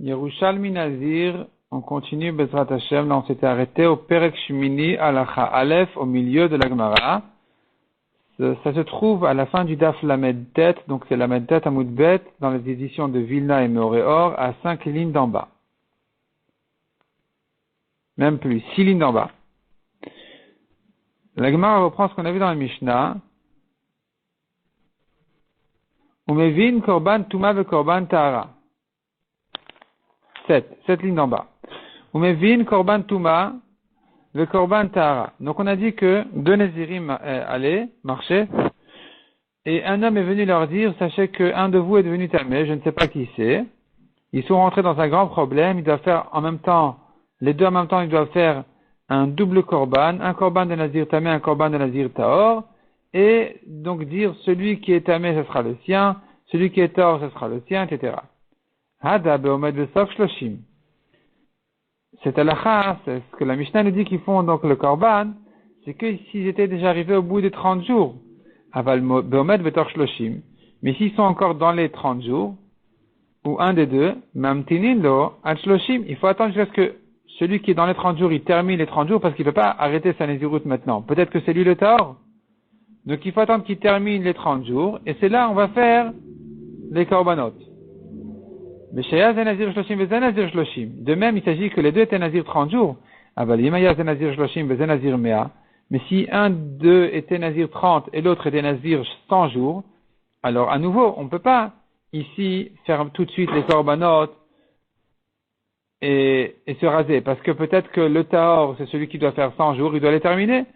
Yerushalmi Nazir, on continue Bezrat Hashem, là on s'était arrêté au Perek Shmini Alacha Aleph, au milieu de la Gemara. Ça se trouve à la fin du Daf Lamed Tet, donc c'est Lamed Tet Amud Bet, dans les éditions de Vilna et Meoréor, à 5 lignes d'en bas. Même plus, 6 lignes d'en bas. La Gemara reprend ce qu'on a vu dans la Mishnah. Umevin Korban Tuma ve Korban Tahara. 7 lignes d'en bas. Umevin Korban Tuma ve Korban Tahara. Donc on a dit que deux Nézirim allaient marcher, et un homme est venu leur dire, sachez qu'un de vous est devenu tamé, je ne sais pas qui c'est. Ils sont rentrés dans un grand problème, ils doivent faire en même temps, les deux en même temps, ils doivent faire un double korban, un korban de Nazir tamé, un korban de Nazir tahor, et donc dire celui qui est tamé, ce sera le sien, celui qui est tahor, ce sera le sien, etc. Hada beomed vesof shloshim. C'est halakha, c'est ce que la Mishnah nous dit qu'ils font donc le korban, c'est que s'ils étaient déjà arrivés au bout des 30 jours, aval beomed vetor shloshim, mais s'ils sont encore dans les 30 jours, ou un des deux, mamtinin lo ad shloshim, il faut attendre jusqu'à ce que celui qui est dans les 30 jours, il termine les 30 jours parce qu'il ne peut pas arrêter sa nésiroute maintenant. Peut-être que c'est lui le tahor. Donc il faut attendre qu'il termine les 30 jours, et c'est là on va faire les korbanot. De même, il s'agit que les deux étaient nazir 30 jours. Mais si un d'eux était nazir 30 et l'autre était nazir 100 jours, alors à nouveau, on ne peut pas ici faire tout de suite les korbanot et se raser. Parce que peut-être que le tahor, c'est celui qui doit faire 100 jours, il doit les terminer.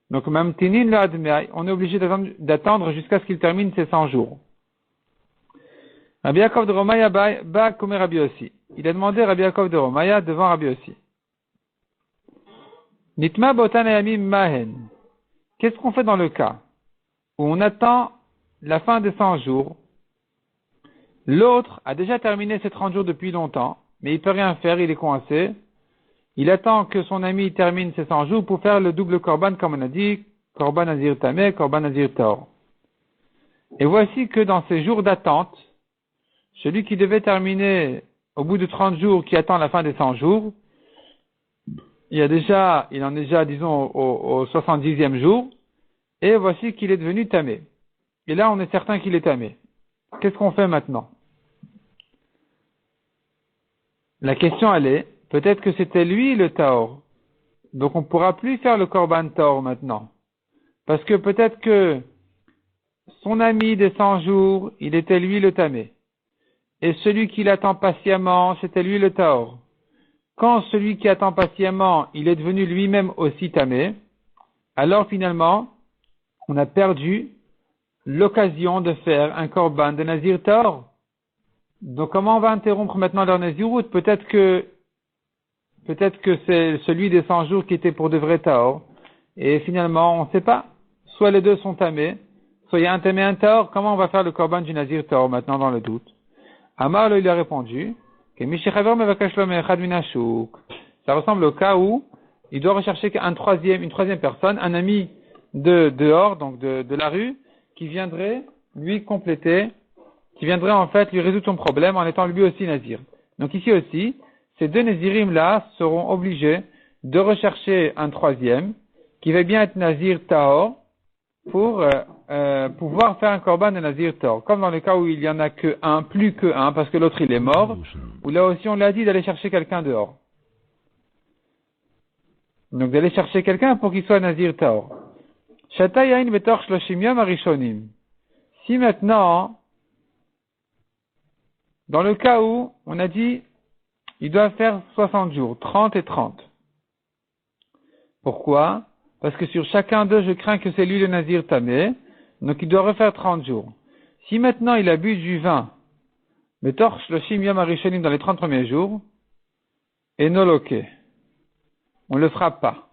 Donc même tinin la admei, on est obligé d'attendre jusqu'à ce qu'il termine ses 100 jours. Rabbi Yaakov de Romaya ba comme Rabbi Yossi. Il a demandé Rabbi Yaakov de Romaya devant Rabbi Yossi. Nitma botan ayamim mahen. Qu'est-ce qu'on fait dans le cas où on attend la fin des 100 jours? L'autre a déjà terminé ses 30 jours depuis longtemps, mais il peut rien faire, il est coincé. Il attend que son ami termine ses 100 jours pour faire le double korban, comme on a dit, korban nazir tameh, korban nazir tahor. Et voici que dans ces jours d'attente, celui qui devait terminer au bout de 30 jours, qui attend la fin des 100 jours, il en est déjà, disons, au 70e jour, et voici qu'il est devenu tamé. Et là, on est certain qu'il est tamé. Qu'est-ce qu'on fait maintenant? La question, elle est, peut-être que c'était lui le tahor. Donc on ne pourra plus faire le korban tahor maintenant. Parce que peut-être que son ami des 100 jours, il était lui le tamé. Et celui qui l'attend patiemment, c'était lui le tahor. Quand celui qui attend patiemment, il est devenu lui-même aussi tamé, alors finalement, on a perdu l'occasion de faire un korban de nazir tahor. Donc comment on va interrompre maintenant leur naziroute? Peut-être que c'est celui des 100 jours qui était pour de vrais tahor. Et finalement, on ne sait pas. Soit les deux sont tamés, soit il y a un tamé et un tahor. Comment on va faire le korban du nazir tahor maintenant dans le doute? Amar il a répondu, ça ressemble au cas où il doit rechercher une troisième personne, un ami de dehors, donc de la rue, qui viendrait lui compléter, qui viendrait en fait lui résoudre son problème en étant lui aussi nazir. Donc ici aussi, ces deux nazirim là seront obligés de rechercher un troisième qui va bien être nazir tahor pour pouvoir faire un korban de nazir tahor. Comme dans le cas où il y en a que un, plus que un, parce que l'autre il est mort, où là aussi on l'a dit d'aller chercher quelqu'un dehors. Donc d'aller chercher quelqu'un pour qu'il soit nazir tahor. Shatayain betor shloshim yom arishonim. Si maintenant, dans le cas où on a dit il doit faire 60 jours, 30 et 30. Pourquoi? Parce que sur chacun d'eux, je crains que c'est lui le nazir tamé, donc il doit refaire 30 jours. Si maintenant il abuse du vin, mais torche le shim arishonim dans les 30 premiers jours, et no loke, on ne le frappe pas.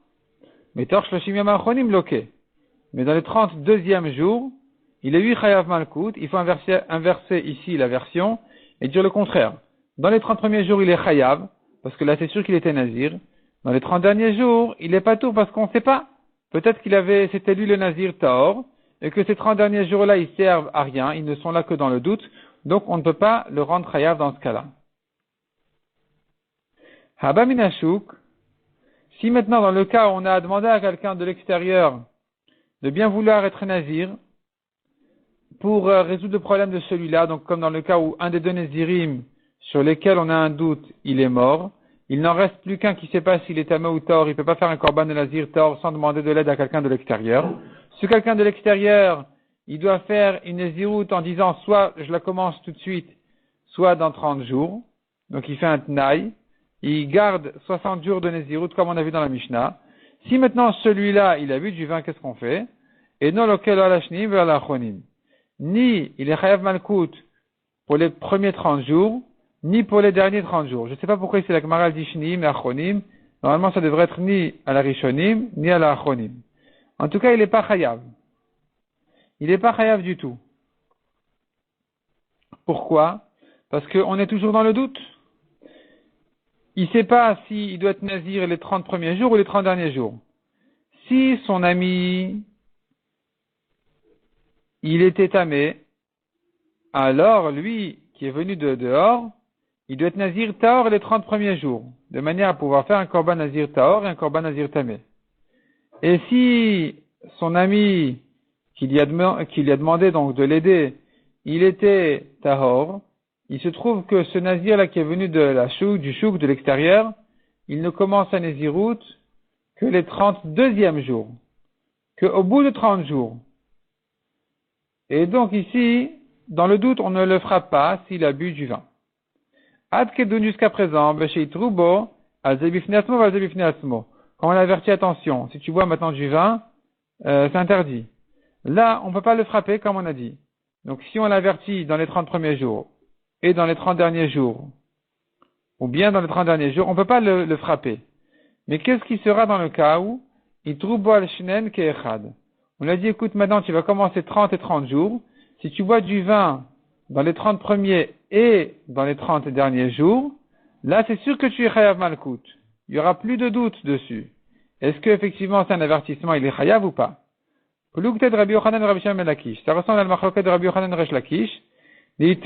Mais torche le shim arishonim loke. Mais dans les 32e jours, il est 8 chayav malkout, il faut inverser ici la version, et dire le contraire. Dans les 30 premiers jours, il est chayav, parce que là c'est sûr qu'il était nazir. Dans les 30 derniers jours, il est pas tout parce qu'on ne sait pas. Peut-être c'était lui le nazir tahor, et que ces 30 derniers jours-là, ils servent à rien, ils ne sont là que dans le doute, donc on ne peut pas le rendre chayav dans ce cas-là. Haba minashuk, si maintenant dans le cas où on a demandé à quelqu'un de l'extérieur de bien vouloir être nazir, pour résoudre le problème de celui-là, donc comme dans le cas où un des deux Nézirim sur lesquels on a un doute, il est mort, il n'en reste plus qu'un qui ne sait pas s'il est tamé ou tort, il ne peut pas faire un korban de nazir tort sans demander de l'aide à quelqu'un de l'extérieur. Ce quelqu'un de l'extérieur, il doit faire une naziroute en disant soit je la commence tout de suite, soit dans 30 jours. Donc il fait un tnaï, il garde 60 jours de naziroute comme on a vu dans la Mishnah. Si maintenant celui-là, il a bu du vin, qu'est-ce qu'on fait? Et non lequel alashnim vers la chonim. Ni il est chayav malkout pour les premiers 30 jours, ni pour les derniers 30 jours. Je ne sais pas pourquoi c'est la Gemara dit shnim et achronim. Normalement, ça devrait être ni à la rishonim, ni à la achronim. En tout cas, il n'est pas chayav. Il n'est pas chayav du tout. Pourquoi? Parce qu'on est toujours dans le doute. Il ne sait pas s'il doit être nazir les 30 premiers jours ou les 30 derniers jours. Si son ami, il était tamé, alors lui, qui est venu de dehors, il doit être nazir taor les 30 premiers jours, de manière à pouvoir faire un korban nazir taor et un korban nazir tamé. Et si son ami, qui lui a demandé donc de l'aider, il était tahor, il se trouve que ce nazir-là qui est venu du chouk, de l'extérieur, il ne commence à nazirout que les 32e jours, qu'au bout de 30 jours. Et donc ici, dans le doute, on ne le frappe pas s'il a bu du vin. Ad kedun jusqu'à présent, b'shei troubo, al zebifne asmo, al zebifne asmo. Quand on avertit, attention, si tu bois maintenant du vin, c'est interdit. Là, on ne peut pas le frapper comme on a dit. Donc si on l'avertit dans les 30 premiers jours, et dans les 30 derniers jours, ou bien dans les 30 derniers jours, on ne peut pas le frapper. Mais qu'est-ce qui sera dans le cas où il troubo al shnen ke'echad? On a dit, écoute, maintenant tu vas commencer 30 et 30 jours. Si tu bois du vin dans les 30 premiers et dans les 30 derniers jours, là c'est sûr que tu es chayav malkout. Il n'y aura plus de doute dessus. Est-ce que effectivement c'est un avertissement, il est chayav ou pas? Ça ressemble à la machloket de Rabbi Yochanan Resh Lakish. Ils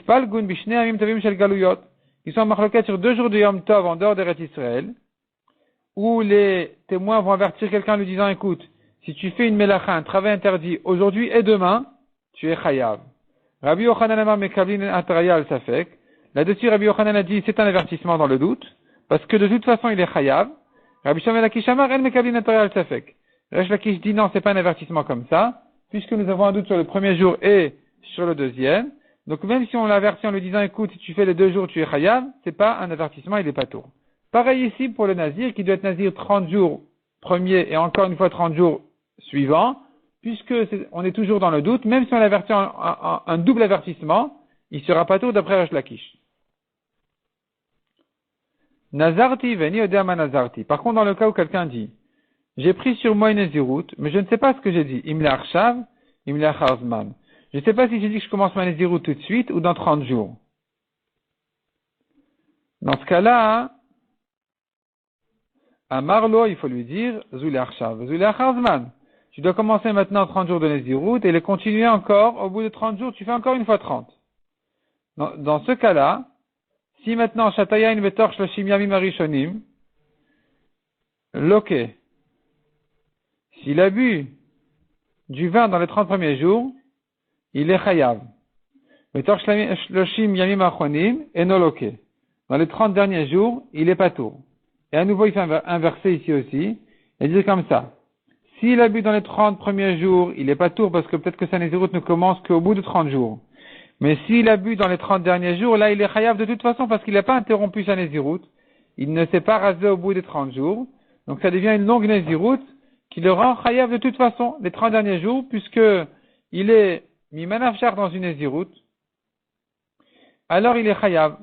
sont en machloket sur 2 jours de Yom Tov en dehors d'Eretz Israël, où les témoins vont avertir quelqu'un en lui disant, écoute, si tu fais une melacha, un travail interdit, aujourd'hui et demain, tu es chayav. Rabbi Yochanan Amar Mekablin Atraya al Safek. Là-dessus, Rabbi Yochanan a dit, c'est un avertissement dans le doute, parce que de toute façon, il est chayav. Rabbi Shimon Lakish Amar El Mekablin Atraya al Safek. Resh Lakish dit, non, c'est pas un avertissement comme ça, puisque nous avons un doute sur le premier jour et sur le deuxième. Donc, même si on l'avertit en lui disant, écoute, si tu fais les 2 jours, tu es chayav, c'est pas un avertissement, il est pas tour. Pareil ici pour le nazir, qui doit être nazir 30 jours premier et encore une fois 30 jours suivants, puisque on est toujours dans le doute, même si on l'avertit en un double avertissement, il sera pas tour d'après Resh Lakish. Nazarti veni odama nazarti. Par contre, dans le cas où quelqu'un dit, j'ai pris sur moi une naziroute, mais je ne sais pas ce que j'ai dit. Imla arshav, imla charzman. Je ne sais pas si j'ai dit que je commence ma naziroute tout de suite ou dans 30 jours. Dans ce cas-là, à Marlo, il faut lui dire, Zule arshav, Zule charzman. Tu dois commencer maintenant 30 jours de naziroute et les continuer encore. Au bout de 30 jours, tu fais encore une fois 30. Dans ce cas-là, si maintenant, Shatayain betor shloshim yamim arishonim, loke, s'il a bu du vin dans les 30 premiers jours, il est chayav. Betor shloshim yamim achonim, enoloke. Dans les 30 derniers jours, il est patour. Et à nouveau, il fait un verset ici aussi, et dit comme ça. S'il a bu dans les 30 premiers jours, il est patour parce que peut-être que sa naziroute ne commence qu'au bout de 30 jours. Mais s'il a bu dans les 30 derniers jours, là, il est chayav de toute façon parce qu'il n'a pas interrompu sa naziroute. Il ne s'est pas rasé au bout des 30 jours. Donc ça devient une longue naziroute qui le rend chayav de toute façon, les 30 derniers jours, puisque il est mis manafchar dans une naziroute. Alors il est chayav.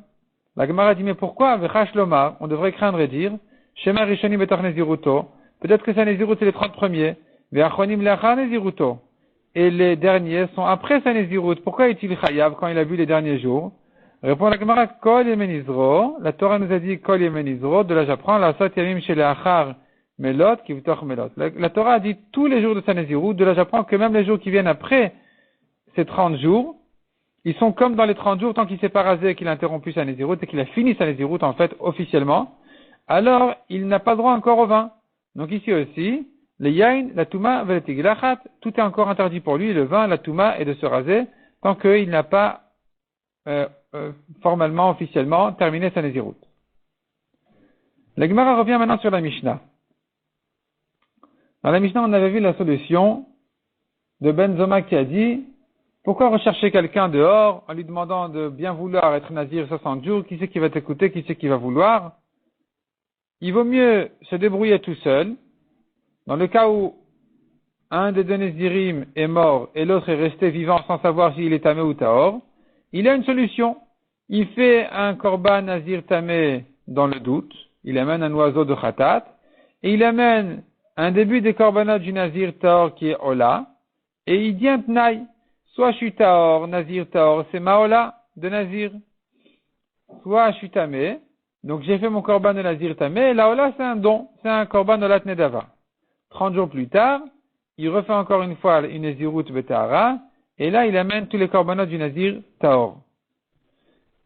La Gemara dit, mais pourquoi, Vechash Lomar, on devrait craindre et dire, Shema Rishonim betor naziruto, peut-être que sa naziroute c'est les 30 premiers, Ve'achonim lecha naziruto. Et les derniers sont après sa naziroute. Pourquoi est-il chayav quand il a bu les derniers jours? Répond la Gemara, Kol yemenizro. La Torah nous a dit Kol yemenizro. De là j'apprends la sot yamim chez les achar melot qui v'tor melot. La Torah a dit tous les jours de sa naziroute. De là j'apprends que même les jours qui viennent après ces 30 jours, ils sont comme dans les 30 jours tant qu'il s'est pas rasé et qu'il a interrompu sa naziroute et qu'il a fini sa naziroute en fait officiellement. alors il n'a pas le droit encore au vin. Donc ici aussi, le yain, la touma, veletigilachat, tout est encore interdit pour lui, le vin, la touma, et de se raser, tant qu'il n'a pas formellement, officiellement, terminé sa nésiroute. La Gemara revient maintenant sur la Mishnah. Dans la Mishnah, on avait vu la solution de Ben Zoma qui a dit, pourquoi rechercher quelqu'un dehors en lui demandant de bien vouloir être nazir 60 jours, qui c'est qui va t'écouter, qui c'est qui va vouloir? Il vaut mieux se débrouiller tout seul. Dans le cas où un des deux Nézirim est mort et l'autre est resté vivant sans savoir s'il est tamé ou tahor, il a une solution. Il fait un korban nazir tamé dans le doute. Il amène un oiseau de khatat et il amène un début des korbanot du nazir tahor qui est ola et il dit un tnaï. Soit je suis tahor, nazir tahor, c'est ma ola de nazir. Soit je suis tamé. Donc j'ai fait mon korban de nazir tamé et la ola c'est un don. C'est un korban olat nedava. 30 jours plus tard, il refait encore une fois une Nézirut Betahara, et là, il amène tous les korbanot du Nazir Tahor.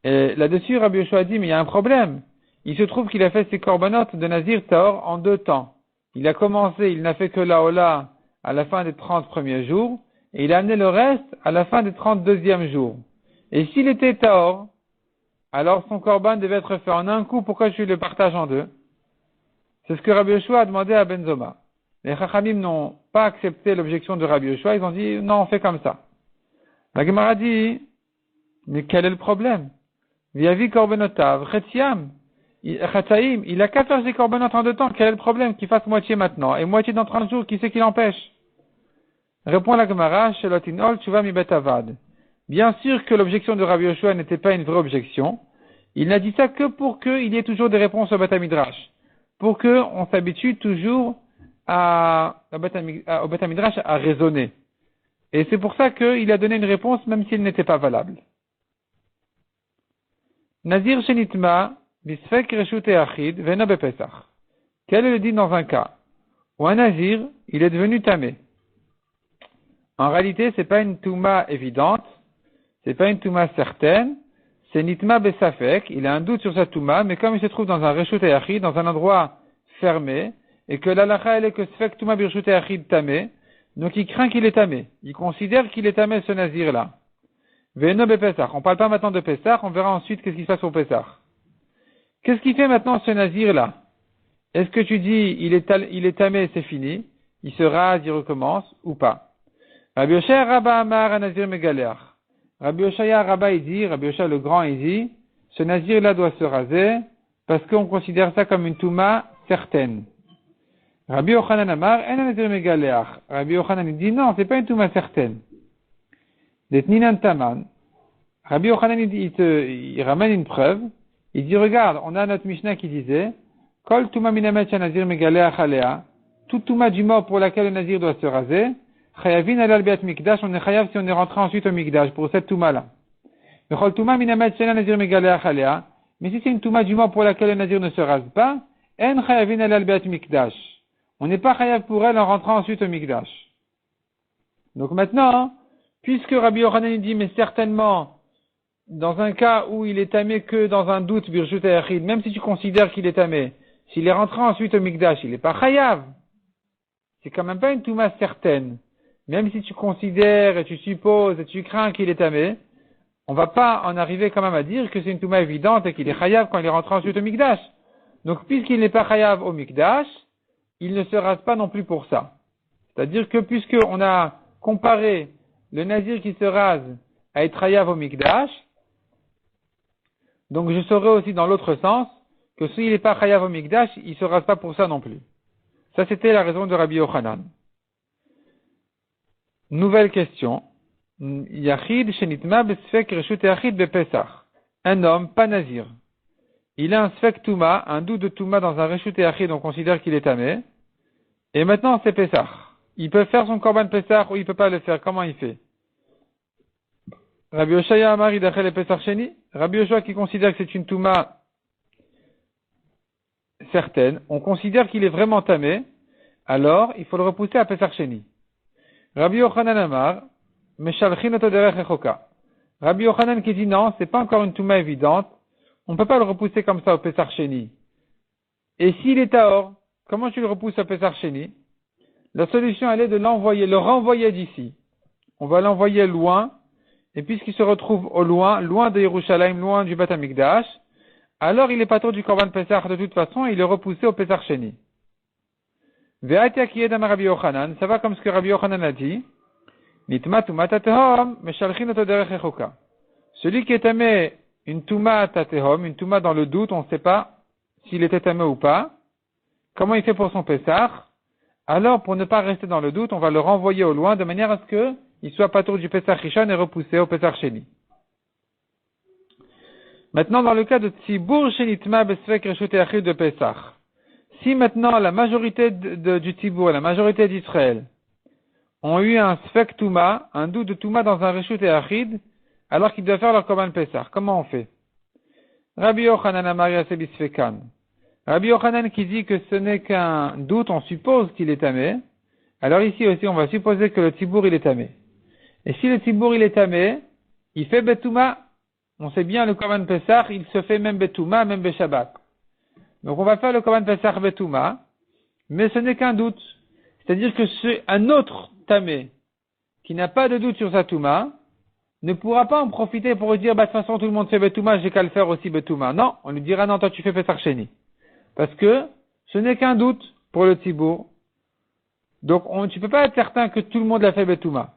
Et là-dessus, Rabbi Yoshua dit, mais il y a un problème. Il se trouve qu'il a fait ses korbanot de Nazir Tahor en 2 temps. Il a commencé, il n'a fait que la Ola à la fin des 30 premiers jours, et il a amené le reste à la fin des 32e jours. Et s'il était Tahor, alors son korban devait être fait en un coup, pourquoi je le partage en 2? C'est ce que Rabbi Yoshua a demandé à Ben Zoma. Les Chachamim n'ont pas accepté l'objection de Rabbi Yoshua, ils ont dit, non, on fait comme ça. La Gemara dit, mais quel est le problème? Viavi korbenotav, chetziam, chatzaim, il a qu'à faire ses korbanot en 2 temps, quel est le problème? Qu'il fasse moitié maintenant, et moitié dans 30 jours, qui c'est qui l'empêche? Répond la Gemara, shelotinol tshuva mi betavad. Bien sûr que l'objection de Rabbi Yoshua n'était pas une vraie objection, il n'a dit ça que pour qu'il y ait toujours des réponses au Beth Midrash, pour qu'on s'habitue toujours au Beth Midrash à raisonner. Et c'est pour ça qu'il a donné une réponse même si elle n'était pas valable. Nazir shenitma bisfek reshut achid vena bepesach. Quel est le dit dans un cas où un nazir, il est devenu tamé? En réalité, c'est pas une touma évidente, c'est pas une touma certaine, c'est nitma besafek, il a un doute sur sa touma, mais comme il se trouve dans un reshut achid, dans un endroit fermé, et que l'alacha elle est que sfek touma birshut achid tamé, donc il craint qu'il est tamé. Il considère qu'il est tamé ce nazir-là. Ve'eno bepesach. On parle pas maintenant de Pessah, on verra ensuite qu'est-ce qui se passe au Pessah. Qu'est-ce qu'il fait maintenant ce nazir-là? Est-ce que tu dis il est tamé, c'est fini, il se rase, il recommence, ou pas? Rabbi Yoshaya Rabba Amar Nazir Megaleach. Rabbi Yoshaya Rabba il dit, Rabbi Yoshaya le grand il dit, ce nazir-là doit se raser parce qu'on considère ça comme une touma certaine. Rabbi Yochanan Amar en Nazir Megaleach. Rabbi Yochanan il dit non, c'est pas une touma certaine. Detninan Taman. Rabbi Yochanan il ramène une preuve. Il dit regarde, on a notre Mishnah qui disait Kol touma minamet Nazir Megaleach alea. Toute touma du mort pour laquelle le nazir doit se raser. Chayavin alal biat mikdash, on est chayav si on est rentré ensuite au mikdash pour cette touma-là. Mais si c'est une touma du mort pour laquelle le nazir ne se rase pas, en chayavin alal biat mikdash. On n'est pas chayav pour elle en rentrant ensuite au mikdash. Donc maintenant, puisque Rabbi Yochanan dit, mais certainement, dans un cas où il est tamé que dans un doute, birshut hayachid, même si tu considères qu'il est tamé, s'il est rentré ensuite au mikdash, il n'est pas chayav. C'est quand même pas une touma certaine. Même si tu considères et tu supposes et tu crains qu'il est tamé, on va pas en arriver quand même à dire que c'est une touma évidente et qu'il est chayav quand il est rentré ensuite au mikdash. Donc, puisqu'il n'est pas chayav au mikdash, il ne se rase pas non plus pour ça. C'est-à-dire que puisqu'on a comparé le nazir qui se rase à être chayav au mikdash, donc je saurais aussi dans l'autre sens que s'il n'est pas chayav au mikdash, il se rase pas pour ça non plus. Ça, c'était la raison de Rabbi Yochanan. Nouvelle question. Yachid shenitma besfek reshut yachid bepesach. Un homme, pas nazir. Il a un sfek touma, un doute de touma dans un reshut yachid, on considère qu'il est tamé. Et maintenant, c'est Pessah. Il peut faire son korban Pessah ou il peut pas le faire. Comment il fait? Rabbi Yoshaya Amar idachel le Pessah sheni. Rabbi Yoshua qui considère que c'est une touma certaine, on considère qu'il est vraiment tamé, alors il faut le repousser à Pessah sheni. Rabbi Yochanan Amar, meshalchin oto derech echoka. Rabbi Yochanan qui dit non, c'est pas encore une touma évidente, on peut pas le repousser comme ça au Pessah sheni. Et s'il est tahor, comment tu le repousses à Pesach Sheni? La solution, elle est de l'envoyer, le renvoyer d'ici. On va l'envoyer loin, et puisqu'il se retrouve au loin de Yerushalayim, loin du Beth Amikdash, alors il est pas trop du Korban Pesach de toute façon, et il est repoussé au Pesach Sheni. Ve'atia kiyedam Rabbi Yochanan, ça va comme ce que Rabbi Yochanan a dit. Nitma tumat atehom, meshalchin oto derech echoka. Celui qui est tamé une tumat atehom, une tumat dans le doute, on ne sait pas s'il était tamé ou pas. Comment il fait pour son Pesach? Alors, pour ne pas rester dans le doute, on va le renvoyer au loin de manière à ce que il soit pas trop du Pesach Rishon et repoussé au Pesach Sheni. Maintenant, dans le cas de Tzibur Shenitma Besfek Reshut Yachid de Pesach, si maintenant la majorité du Tzibur, la majorité d'Israël, ont eu un Sfek Touma, un doute de Touma dans un Reshut Yachid, alors qu'ils doivent faire leur Korban Pesach, comment on fait? Rabbi Yochanan Amar Yaseh Bisfekan. Rabbi Yochanan qui dit que ce n'est qu'un doute, on suppose qu'il est tamé. Alors ici aussi, on va supposer que le Tzibur il est tamé. Et si le Tzibur il est tamé, il fait Betouma. On sait bien le Korban Pesach, il se fait même Betouma, même Beshabbat. Donc on va faire le Korban Pesach Betouma, mais ce n'est qu'un doute. C'est-à-dire que c'est un autre tamé qui n'a pas de doute sur sa Touma, ne pourra pas en profiter pour dire, de toute façon tout le monde fait Betouma, j'ai qu'à le faire aussi Betouma. Non, on lui dira, non, toi tu fais Pesach Sheni. Parce que ce n'est qu'un doute pour le Tzibur. Donc tu peux pas être certain que tout le monde l'a fait Betouma.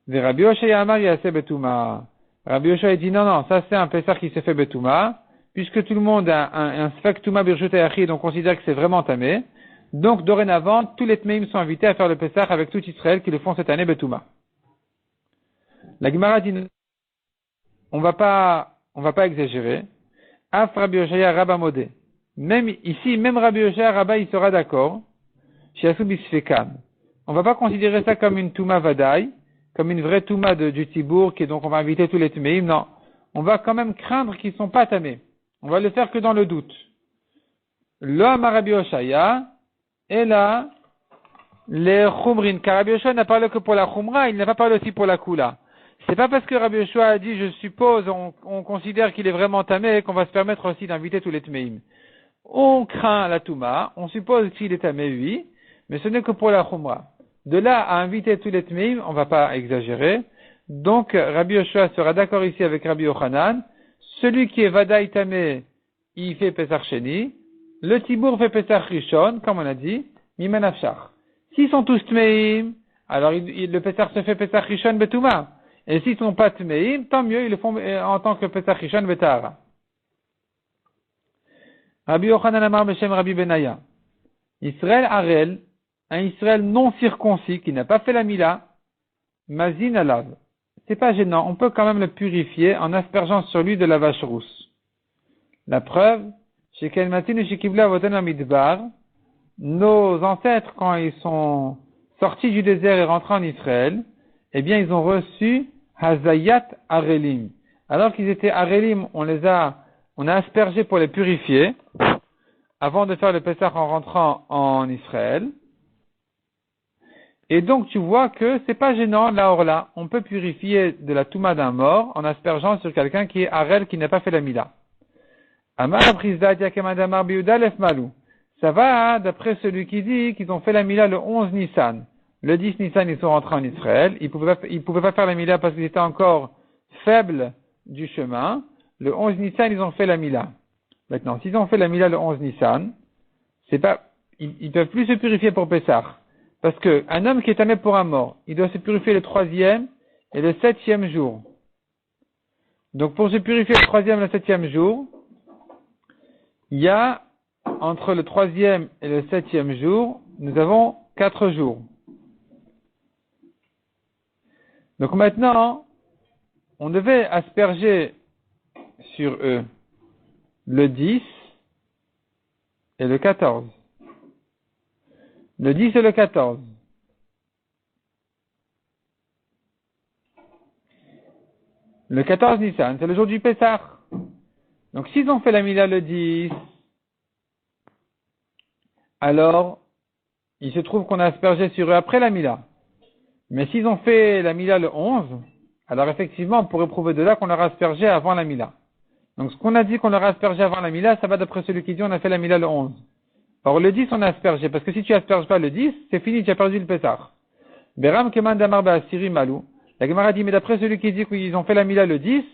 Rabbi Yoshaya Amar Yaseh Betouma. Rabbi Yoshaya dit non, ça c'est un Pesach qui s'est fait Betouma, puisque tout le monde a un Sfek Touma Birshut Yachid, on considère que c'est vraiment tamé. Donc dorénavant, tous les Tmeim sont invités à faire le Pesach avec tout Israël qui le font cette année Betouma. La Gemara dit on va pas exagérer. Af Rabbi Yoshaya Rabba Modé. Même ici, même Rabbi Yoshaya Rabba, il sera d'accord. Shiasu Bisfekan. On va pas considérer ça comme une Touma Vadaï, comme une vraie Touma du Tzibur, qui donc on va inviter tous les Tmeim. Non. On va quand même craindre qu'ils ne sont pas tamés. On va le faire que dans le doute. L'homme à Rabbi Yoshaya est là, les Chumrin. Car Rabbi Yoshaya n'a parlé que pour la Chumra, il n'a pas parlé aussi pour la Kula. C'est pas parce que Rabbi Yoshua a dit, je suppose, on considère qu'il est vraiment tamé, qu'on va se permettre aussi d'inviter tous les Tmeim. On craint la Touma, on suppose qu'il est tamé, oui, mais ce n'est que pour la Chumra. De là à inviter tous les Tmeim, on ne va pas exagérer. Donc, Rabbi Yoshua sera d'accord ici avec Rabbi Yochanan. Celui qui est Vadaï tamé, il fait Pesach Sheni. Le Tibour fait Pesach Rishon, comme on a dit, Miman Afshar. S'ils sont tous Tmeim, alors le Pesach se fait Pesach Rishon Betouma. Et s'ils ne sont pas Tmeim, tant mieux, ils le font en tant que Pesach Rishon Betahara. Rabbi Yochanan Amar Beshem Rabbi Benaya. Israël Arel, un Israël non circoncis qui n'a pas fait la Mila, Mazin Alav. C'est pas gênant, on peut quand même le purifier en aspergeant sur lui de la vache rousse. La preuve, chez Kelmatin et chez Kibla Voten Amidbar, nos ancêtres, quand ils sont sortis du désert et rentrés en Israël, eh bien, ils ont reçu Hazayat Arelim. Alors qu'ils étaient Arelim, on a aspergé pour les purifier, avant de faire le Pessah en rentrant en Israël. Et donc, tu vois que c'est pas gênant, là, or là. On peut purifier de la Touma d'un mort en aspergeant sur quelqu'un qui est Arel, qui n'a pas fait la Mila. Amar Aprizdat Yakemadamar Biudalef Malou. Ça va, hein, d'après celui qui dit qu'ils ont fait la Mila le 11 Nissan. Le 10 Nissan, ils sont rentrés en Israël. Ils pouvaient pas faire la Mila parce qu'ils étaient encore faibles du chemin. Le 11 Nissan, ils ont fait la Mila. Maintenant, s'ils ont fait la Mila le 11 Nissan, ils peuvent plus se purifier pour Pessah. Parce que un homme qui est tamé pour un mort, il doit se purifier le 3e et le 7e jour. Donc pour se purifier le 3e et le 7e jour, il y a entre le 3e et le 7e jour, nous avons 4 jours. Donc maintenant, on devait asperger sur eux le 10 et le 14. Le 10 et le 14. Le 14 Nissan, c'est le jour du Pessah. Donc s'ils ont fait la Mila le 10, alors il se trouve qu'on a aspergé sur eux après la Mila. Mais s'ils ont fait la Mila le 11, alors effectivement on pourrait prouver de là qu'on leur a aspergé avant la Mila. Donc ce qu'on a dit qu'on leur a aspergé avant la Mila, ça va d'après celui qui dit on a fait la Mila le 11. Or le 10 on a aspergé, parce que si tu asperges pas le 10, c'est fini, tu as perdu le Pessah. Beram keman damar ba'asiri malou. La Gemara dit, mais d'après celui qui dit qu'ils ont fait la Mila le 10,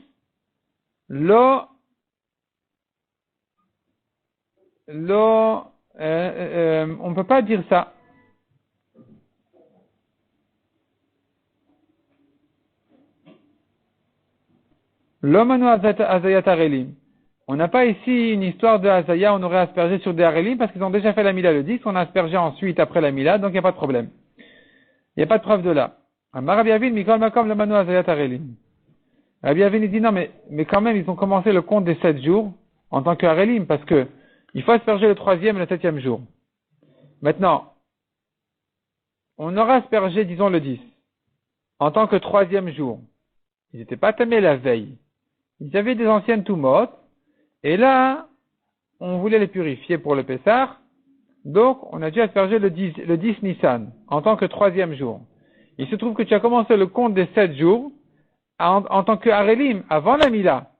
on peut pas dire ça. L'omanu azayat arelim. On n'a pas ici une histoire de Azaya, on aurait aspergé sur des arelim parce qu'ils ont déjà fait la Mila le 10, on a aspergé ensuite après la Mila, donc il n'y a pas de problème. Il n'y a pas de preuve de là. Rabbi Avin, mikol makom l'omanu azayat arelim. Rabbi Avin, il dit non, mais quand même, ils ont commencé le compte des 7 jours en tant que arelim parce que il faut asperger le 3e et le 7e jour. Maintenant, on aura aspergé, disons, le 10 en tant que 3e jour. Ils n'étaient pas tamés la veille. Ils avaient des anciennes toumotes, et là, on voulait les purifier pour le Pessah, donc on a dû asperger le 10 Nissan, en tant que 3e jour. Il se trouve que tu as commencé le compte des 7 jours, en tant que Arelim, avant la Mila.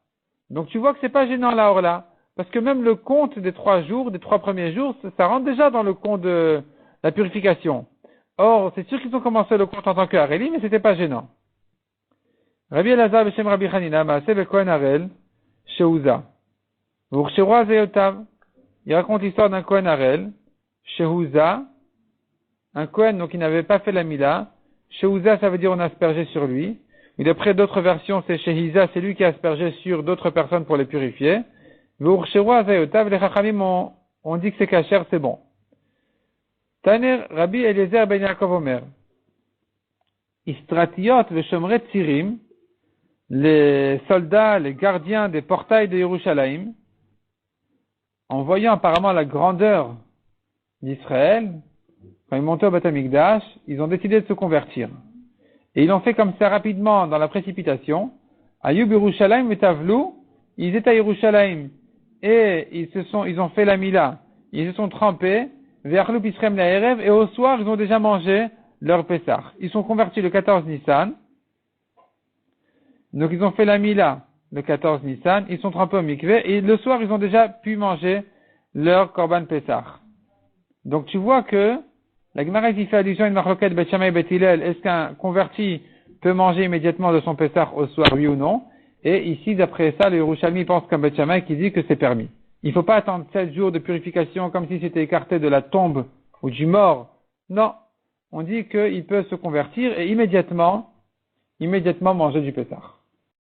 Donc tu vois que c'est pas gênant là, là, parce que même le compte des 3 jours, des 3 premiers jours, ça rentre déjà dans le compte de la purification. Or, c'est sûr qu'ils ont commencé le compte en tant que Arelim, mais c'était pas gênant. Rabbi Elazar b'shem Rabbi Hanina, Maaseh beKohen Harel, Sheuza. V'urcheroa zeyotav. Il raconte l'histoire d'un Kohen Harel, Sheuza, un Kohen donc qui n'avait pas fait la Mila. Sheuza, ça veut dire on a aspergé sur lui. Mais d'après d'autres versions, c'est Shehiza, c'est lui qui a aspergé sur d'autres personnes pour les purifier. V'urcheroa zeyotav, les Chachamim on dit que c'est kasher, c'est bon. Taner Rabbi Eliezer ben Yaakov Omer. Istratiot v'shomret tzirim, les soldats, les gardiens des portails de Yerushalayim, en voyant apparemment la grandeur d'Israël, quand ils montaient au Beth Amikdash, ils ont décidé de se convertir. Et ils l'ont fait comme ça rapidement dans la précipitation. Ayub Yerushalayim et Tavlou, ils étaient à Yerushalayim et ils ont fait la Mila, ils se sont trempés, Ve'achlu Pisrem La'erev, et au soir ils ont déjà mangé leur Pessah. Ils sont convertis le 14 Nissan. Donc ils ont fait la Mila le 14 Nissan, ils sont trempés au mikveh, et le soir ils ont déjà pu manger leur Korban Pessah. Donc tu vois que la Gemara ici fait allusion à une marloquette Bet Shammai et Bet Hillel. Est-ce qu'un converti peut manger immédiatement de son Pessah au soir, oui ou non? Et ici, d'après ça, le Yerushalmi pense comme Bet Shammai qui dit que c'est permis. Il ne faut pas attendre 7 jours de purification comme si c'était écarté de la tombe ou du mort. Non. On dit qu'il peut se convertir et immédiatement manger du Pessah.